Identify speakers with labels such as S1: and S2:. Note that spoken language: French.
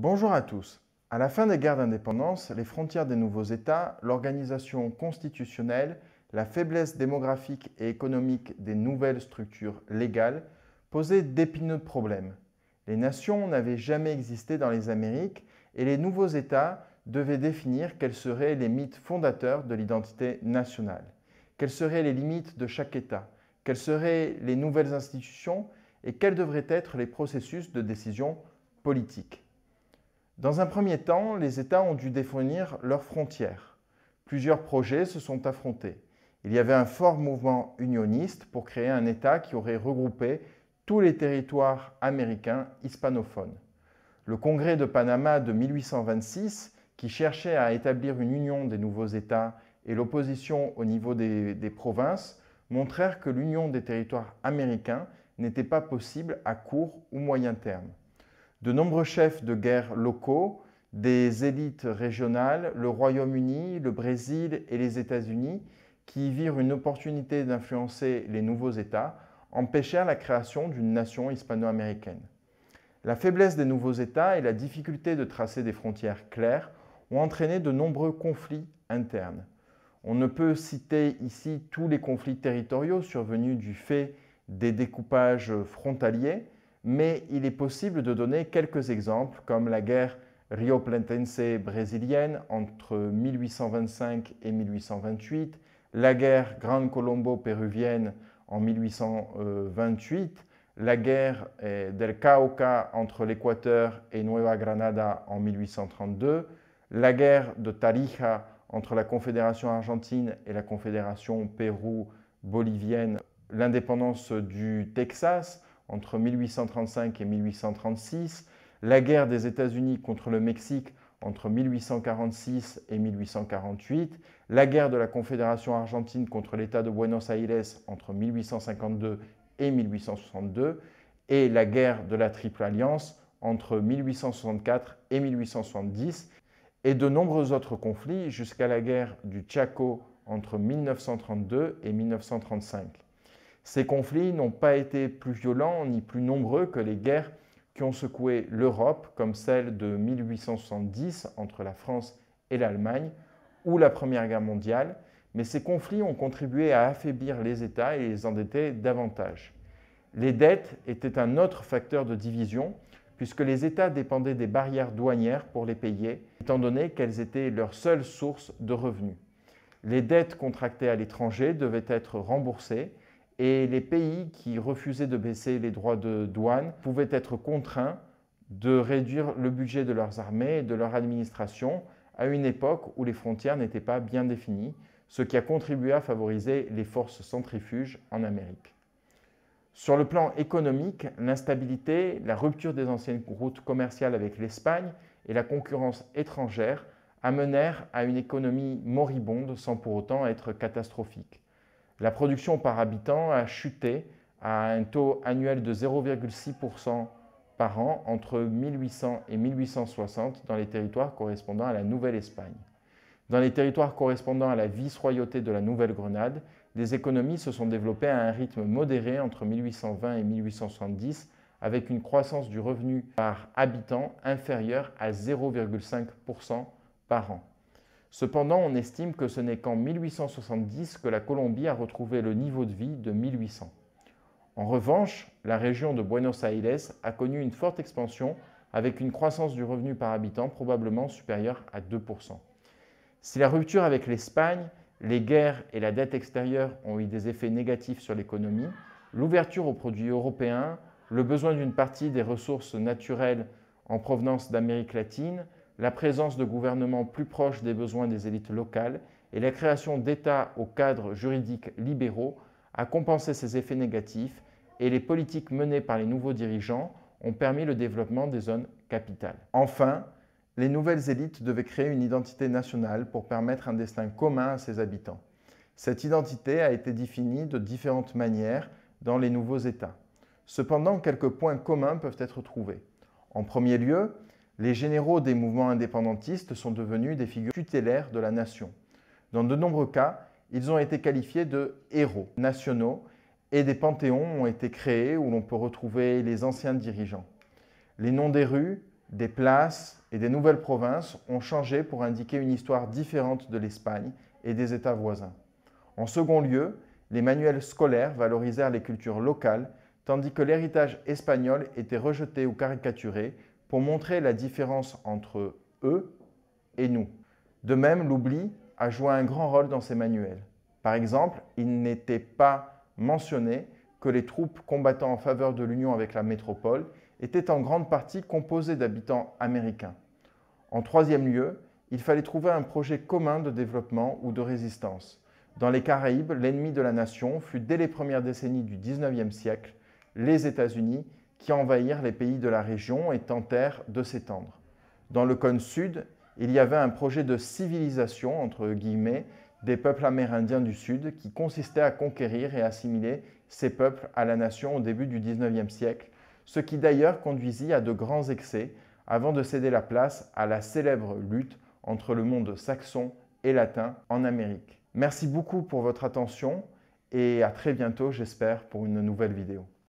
S1: Bonjour à tous. À la fin des guerres d'indépendance, les frontières des nouveaux États, l'organisation constitutionnelle, la faiblesse démographique et économique des nouvelles structures légales posaient d'épineux problèmes. Les nations n'avaient jamais existé dans les Amériques et les nouveaux États devaient définir quels seraient les mythes fondateurs de l'identité nationale. Quelles seraient les limites de chaque État? Quelles seraient les nouvelles institutions? Et quels devraient être les processus de décision politique? Dans un premier temps, les États ont dû définir leurs frontières. Plusieurs projets se sont affrontés. Il y avait un fort mouvement unioniste pour créer un État qui aurait regroupé tous les territoires américains hispanophones. Le Congrès de Panama de 1826, qui cherchait à établir une union des nouveaux États, et l'opposition au niveau des provinces montrèrent que l'union des territoires américains n'était pas possible à court ou moyen terme. De nombreux chefs de guerre locaux, des élites régionales, le Royaume-Uni, le Brésil et les États-Unis, qui y virent une opportunité d'influencer les nouveaux États, empêchèrent la création d'une nation hispano-américaine. La faiblesse des nouveaux États et la difficulté de tracer des frontières claires ont entraîné de nombreux conflits internes. On ne peut citer ici tous les conflits territoriaux survenus du fait des découpages frontaliers, mais il est possible de donner quelques exemples comme la guerre rio-platense brésilienne entre 1825 et 1828, la guerre Gran Colombo péruvienne en 1828, la guerre del Cauca entre l'Équateur et Nueva Granada en 1832, la guerre de Tarija entre la Confédération argentine et la Confédération Pérou-bolivienne, l'indépendance du Texas entre 1835 et 1836, la guerre des États-Unis contre le Mexique entre 1846 et 1848, la guerre de la Confédération argentine contre l'État de Buenos Aires entre 1852 et 1862, et la guerre de la Triple Alliance entre 1864 et 1870, et de nombreux autres conflits jusqu'à la guerre du Chaco entre 1932 et 1935. Ces conflits n'ont pas été plus violents ni plus nombreux que les guerres qui ont secoué l'Europe, comme celle de 1870 entre la France et l'Allemagne, ou la Première Guerre mondiale, mais ces conflits ont contribué à affaiblir les États et les endetter davantage. Les dettes étaient un autre facteur de division, puisque les États dépendaient des barrières douanières pour les payer, étant donné qu'elles étaient leur seule source de revenus. Les dettes contractées à l'étranger devaient être remboursées, et les pays qui refusaient de baisser les droits de douane pouvaient être contraints de réduire le budget de leurs armées et de leur administration à une époque où les frontières n'étaient pas bien définies, ce qui a contribué à favoriser les forces centrifuges en Amérique. Sur le plan économique, l'instabilité, la rupture des anciennes routes commerciales avec l'Espagne et la concurrence étrangère amenèrent à une économie moribonde sans pour autant être catastrophique. La production par habitant a chuté à un taux annuel de 0,6% par an entre 1800 et 1860 dans les territoires correspondant à la Nouvelle-Espagne. Dans les territoires correspondant à la vice-royauté de la Nouvelle-Grenade, les économies se sont développées à un rythme modéré entre 1820 et 1870, avec une croissance du revenu par habitant inférieure à 0,5% par an. Cependant, on estime que ce n'est qu'en 1870 que la Colombie a retrouvé le niveau de vie de 1800. En revanche, la région de Buenos Aires a connu une forte expansion avec une croissance du revenu par habitant probablement supérieure à 2%. Si la rupture avec l'Espagne, les guerres et la dette extérieure ont eu des effets négatifs sur l'économie, l'ouverture aux produits européens, le besoin d'une partie des ressources naturelles en provenance d'Amérique latine, la présence de gouvernements plus proches des besoins des élites locales et la création d'États aux cadres juridiques libéraux a compensé ces effets négatifs et les politiques menées par les nouveaux dirigeants ont permis le développement des zones capitales. Enfin, les nouvelles élites devaient créer une identité nationale pour permettre un destin commun à ses habitants. Cette identité a été définie de différentes manières dans les nouveaux États. Cependant, quelques points communs peuvent être trouvés. En premier lieu, les généraux des mouvements indépendantistes sont devenus des figures tutélaires de la nation. Dans de nombreux cas, ils ont été qualifiés de héros nationaux et des panthéons ont été créés où l'on peut retrouver les anciens dirigeants. Les noms des rues, des places et des nouvelles provinces ont changé pour indiquer une histoire différente de l'Espagne et des États voisins. En second lieu, les manuels scolaires valorisèrent les cultures locales, tandis que l'héritage espagnol était rejeté ou caricaturé pour montrer la différence entre eux et nous. De même, l'oubli a joué un grand rôle dans ces manuels. Par exemple, il n'était pas mentionné que les troupes combattant en faveur de l'union avec la métropole étaient en grande partie composées d'habitants américains. En troisième lieu, il fallait trouver un projet commun de développement ou de résistance. Dans les Caraïbes, l'ennemi de la nation fut dès les premières décennies du XIXe siècle les États-Unis qui envahirent les pays de la région et tentèrent de s'étendre. Dans le cône sud, il y avait un projet de civilisation, entre guillemets, des peuples amérindiens du Sud qui consistait à conquérir et assimiler ces peuples à la nation au début du XIXe siècle, ce qui d'ailleurs conduisit à de grands excès avant de céder la place à la célèbre lutte entre le monde saxon et latin en Amérique. Merci beaucoup pour votre attention et à très bientôt, j'espère, pour une nouvelle vidéo.